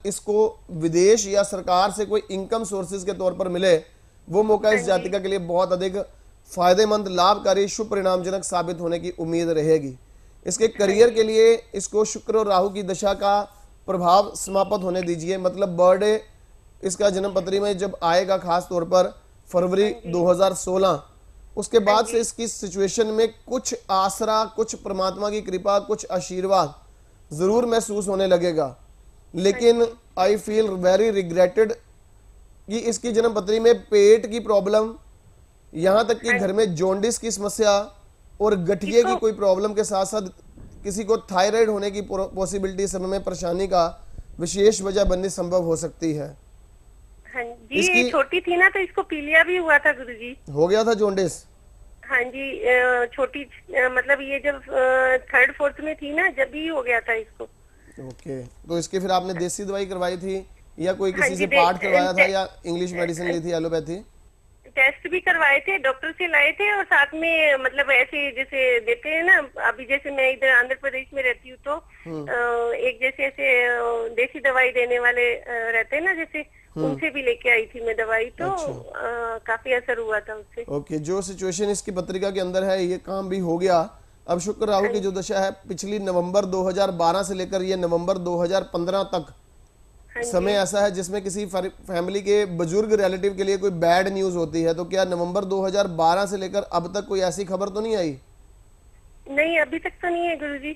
इसको विदेश या सरकार से कोई इनकम सोर्सेज के तौर पर मिले, वो मौका इस जातिका के लिए बहुत अधिक फायदेमंद, लाभकारी, शुभ परिणामजनक साबित होने की उम्मीद रहेगी। इसके करियर के लिए इसको शुक्र और राहु की दशा का प्रभाव समाप्त होने दीजिए। मतलब बर्थडे इसका जन्म पत्री में जब आएगा खास तौर पर फरवरी 2016, उसके बाद से इसकी सिचुएशन में कुछ आसरा, कुछ परमात्मा की कृपा, कुछ आशीर्वाद जरूर महसूस होने लगेगा। लेकिन आई फील वेरी रिग्रेटेड कि इसकी जन्म पत्री में पेट की प्रॉब्लम, यहाँ तक कि घर में जॉन्डिस की समस्या और गठिए की कोई प्रॉब्लम के साथ साथ किसी को थायराइड होने की पॉसिबिलिटी, समय में परेशानी का विशेष वजह बननी संभव हो सकती है। हाँ जी, ये छोटी थी ना तो इसको पीलिया भी हुआ था गुरुजी। हो गया था जॉन्डिस? हाँ जी, छोटी मतलब ये जब थर्ड फोर्थ में थी ना, जब भी हो गया था इसको। ओके, तो इसके फिर आपने देसी दवाई करवाई थी या कोई किसी से पाठ करवाया था या इंग्लिश मेडिसिन ली थी, एलोपैथी? टेस्ट भी करवाए थे, डॉक्टर से लाए थे, और साथ में मतलब ऐसे जैसे देते हैं ना, अभी जैसे मैं इधर आंध्र प्रदेश में रहती हूँ तो एक जैसे ऐसे देसी दवाई देने वाले रहते हैं ना, जैसे उनसे भी लेके आई थी मैं दवाई, तो काफी असर हुआ था उससे। ओके, जो सिचुएशन इसकी पत्रिका के अंदर है ये काम भी हो गया। अब शुक्र राहु की जो दशा है पिछली नवंबर 2012 से लेकर ये नवंबर 2015 तक समय ऐसा है जिसमें किसी फैमिली के बुजुर्ग रिलेटिव के लिए कोई बैड न्यूज होती है। तो क्या नवंबर 2012 से लेकर अब तक कोई ऐसी खबर तो नहीं आई? नहीं, अभी तक तो नहीं है गुरुजी।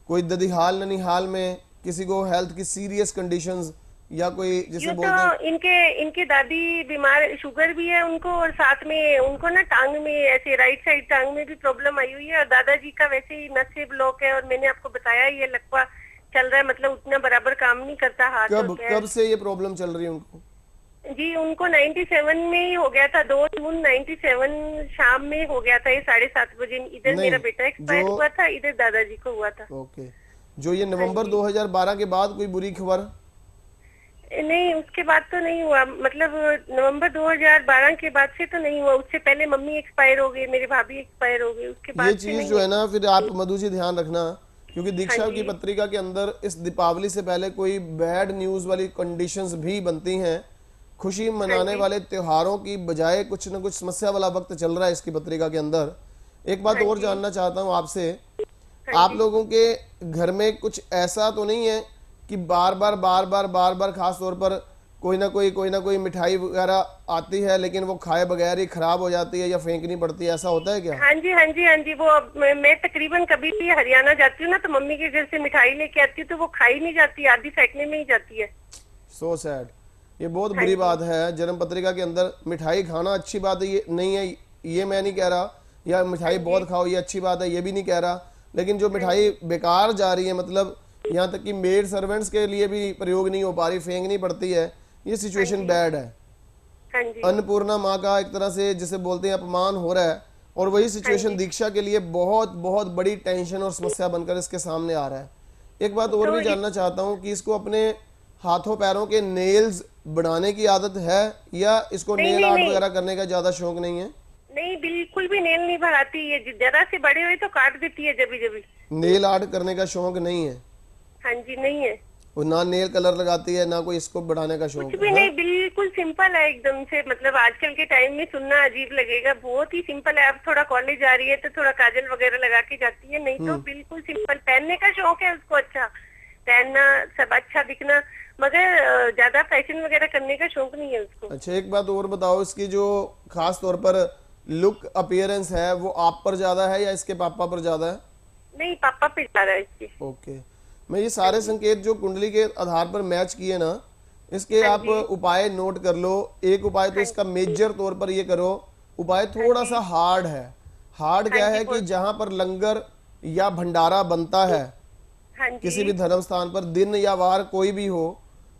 कोई ददिहाल ननिहाल में किसी को हेल्थ की सीरियस कंडीशंस या कोई जैसे बोलते हैं इनके दादी बीमार, शुगर भी है उनको, और साथ में उनको ना टांग में ऐसे राइट साइड टांग में भी प्रॉब्लम आई हुई है, और दादाजी का वैसे ही नसें ब्लॉक है, और मैंने आपको बताया ये लकवा चल रहा है, मतलब उतना बराबर काम नहीं करता हाथ। कब से ये प्रॉब्लम चल रही है उनको? जी, उनको 97 में ही हो गया था, 2 जून 97 शाम में हो गया था, ये 7:30 बजे। इधर मेरा बेटा एक्सपायर हुआ था, इधर दादाजी को हुआ था। ओके, जो ये नवंबर 2012 के बाद कोई बुरी खबर? नहीं, उसके बाद तो नहीं हुआ, मतलब नवंबर 2012 के बाद से तो नहीं हुआ। उससे पहले मम्मी एक्सपायर हो गई, मेरी भाभी एक्सपायर हो गई, उसके बाद ये चीज जो है ना, फिर आप मधु जी ध्यान रखना, क्योंकि दीक्षा की पत्रिका के अंदर इस दीपावली से पहले कोई बैड न्यूज वाली कंडीशंस भी बनती हैं। खुशी मनाने वाले त्योहारों की बजाय कुछ न कुछ समस्या वाला वक्त चल रहा है इसकी पत्रिका के अंदर। एक बात और जानना चाहता हूँ आपसे, आप लोगों के घर में कुछ ऐसा तो नहीं है कि बार बार खास तौर पर कोई ना कोई मिठाई वगैरह आती है लेकिन वो खाए बगैर ही खराब हो जाती है या फेंकनी पड़ती है, ऐसा होता है क्या? हाँ जी, वो मैं तकरीबन कभी भी हरियाणा जाती हूँ ना तो मम्मी के घर से मिठाई लेके आती हूँ तो वो खाई नहीं जाती, आधी फेंकने में ही जाती है। सो सैड, ये बहुत बुरी बात है। जन्म पत्रिका के अंदर मिठाई खाना अच्छी बात है, ये नहीं है, ये मैं नहीं कह रहा, या मिठाई बहुत खाओ ये अच्छी बात है, ये भी नहीं कह रहा, लेकिन जो मिठाई बेकार जा रही है, मतलब यहाँ तक कि मेड सर्वेंट्स के लिए भी प्रयोग नहीं हो पा रही, फेंकनी पड़ती है, ये सिचुएशन बैड है। अन्नपूर्णा माँ का एक तरह से जिसे बोलते हैं अपमान हो रहा है, और वही सिचुएशन दीक्षा के लिए बहुत बहुत बड़ी टेंशन और समस्या बनकर इसके सामने आ रहा है। एक बात और भी जानना चाहता हूँ कि इसको अपने हाथों पैरों के नेल्स बढ़ाने की आदत है या इसको नेल आर्ट वगैरह करने का ज्यादा शौक नहीं है? नहीं, बिल्कुल भी नेल नहीं बढ़ाती है, जरा से बड़े हुए तो काट देती है जभी। नेल आर्ट करने का शौक नहीं है? हाँ जी, नहीं है। वो ना नेल कलर लगाती है ना कोई इसको बढ़ाने का शौक? कुछ भी नहीं, बिल्कुल सिंपल है एकदम से। मतलब आजकल के टाइम में सुनना अजीब लगेगा, बहुत ही सिंपल है। अब थोड़ा कॉलेज जा रही है तो थोड़ा काजल वगैरह लगा के जाती है, नहीं तो बिल्कुल सिंपल। पहनने का शौक है उसको, अच्छा पहनना, सब अच्छा दिखना, मगर ज्यादा फैशन वगैरह करने का शौक नहीं है उसको। अच्छा, एक बात और बताओ, इसकी जो खास तौर पर लुक अपीयरेंस है वो आप पर ज्यादा है या इसके पापा पर ज्यादा है? नहीं, पापा पे ज्यादा है इसके। ओके, मैं ये सारे संकेत जो कुंडली के आधार पर मैच किए ना, इसके आप उपाय नोट कर लो। एक उपाय तो इसका मेजर तौर पर ये करो, उपाय थोड़ा सा हार्ड है। हार्ड क्या है कि जहां पर लंगर या भंडारा बनता है किसी भी धर्म स्थान पर, दिन या वार कोई भी हो,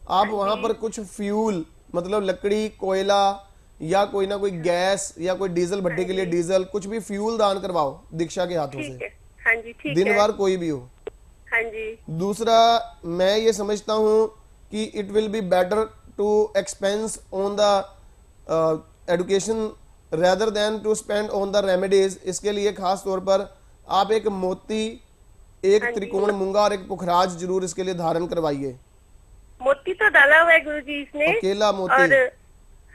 आप वहां पर कुछ फ्यूल, मतलब लकड़ी, कोयला या कोई ना कोई गैस या कोई डीजल, भट्टी के लिए डीजल, कुछ भी फ्यूल दान करवाओ दीक्षा के हाथों से। हाँ जी, ठीक है। दिन वार कोई भी हो। हाँ जी। दूसरा, मैं ये समझता हूँ कि it will be better to expense on the education rather than to spend on the remedies. इसके लिए खास तौर पर आप एक मोती, एक त्रिकोण मूंगा और एक पुखराज जरूर इसके लिए धारण करवाइए। मोती तो डाला हुआ है गुरुजी इसने। अकेला मोती? और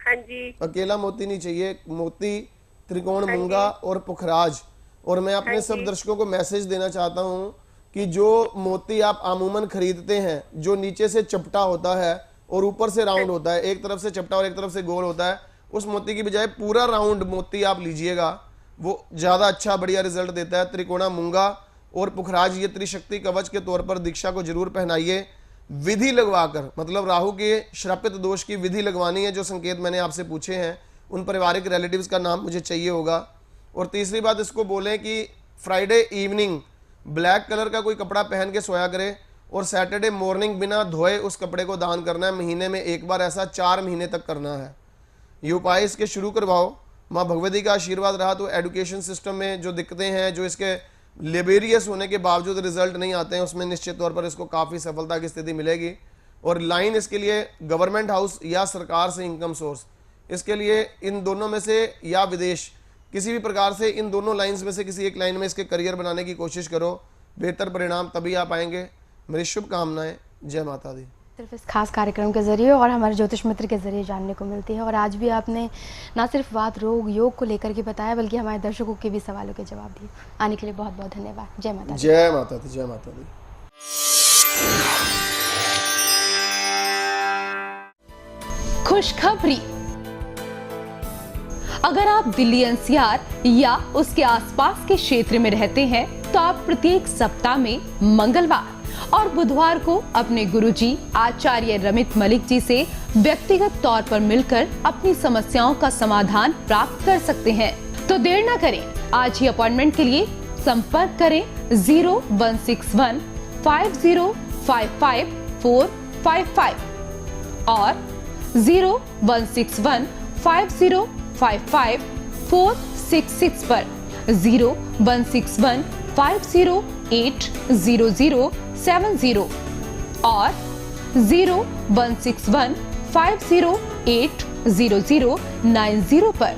हाँ जी। अकेला मोती नहीं चाहिए, मोती, त्रिकोण मूंगा और पुखराज। और मैं अपने सब दर्शकों को मैसेज देना चाहता हूं कि जो मोती आप अमूमन खरीदते हैं, जो नीचे से चपटा होता है और ऊपर से राउंड होता है, एक तरफ से चपटा और एक तरफ से गोल होता है, उस मोती की बजाय पूरा राउंड मोती आप लीजिएगा, वो ज्यादा अच्छा बढ़िया रिजल्ट देता है। त्रिकोणा मूंगा और पुखराज ये त्रिशक्ति कवच के तौर पर दीक्षा को जरूर पहनाइए, विधि लगवाकर, मतलब राहु के श्रापित दोष की विधि लगवानी है। जो संकेत मैंने आपसे पूछे हैं उन पारिवारिक रिलेटिव्स का नाम मुझे चाहिए होगा। और तीसरी बात, इसको बोलें कि फ्राइडे इवनिंग ब्लैक कलर का कोई कपड़ा पहन के सोया करे और सैटरडे मॉर्निंग बिना धोए उस कपड़े को दान करना है। महीने में एक बार, ऐसा 4 महीने तक करना है। ये उपाय इसके शुरू करवाओ। माँ भगवती का आशीर्वाद रहा तो एजुकेशन सिस्टम में जो दिक्कतें हैं, जो इसके लेबेरियस होने के बावजूद रिजल्ट नहीं आते हैं, उसमें निश्चित तौर पर इसको काफ़ी सफलता की स्थिति मिलेगी। और लाइन इसके लिए गवर्नमेंट हाउस या सरकार से इनकम सोर्स, इसके लिए इन दोनों में से या विदेश, किसी भी प्रकार से इन दोनों लाइंस में से किसी एक लाइन में इसके करियर बनाने की कोशिश करो, बेहतर परिणाम तभी आ पाएंगे। मेरी शुभकामनाएं। जय माता दी। सिर्फ इस खास कार्यक्रम के जरिए और हमारे ज्योतिष मित्र के जरिए जानने को मिलती है। और आज भी आपने ना सिर्फ वात रोग योग को लेकर के बताया, बल्कि हमारे दर्शकों के भी सवालों के जवाब दिए। आने के लिए बहुत बहुत धन्यवाद। जय माता दी। जय माता दी। जय माता दी। खुशखबरी, अगर आप दिल्ली एनसीआर या उसके आसपास के क्षेत्र में रहते हैं तो आप प्रत्येक सप्ताह में मंगलवार और बुधवार को अपने गुरुजी आचार्य रमित मलिक जी से व्यक्तिगत तौर पर मिलकर अपनी समस्याओं का समाधान प्राप्त कर सकते हैं। तो देर ना करें, आज ही अपॉइंटमेंट के लिए संपर्क करें 0161 5055 455 और 0161 5055 466 पर 0161 508 0070 और 0161 508 0090 पर।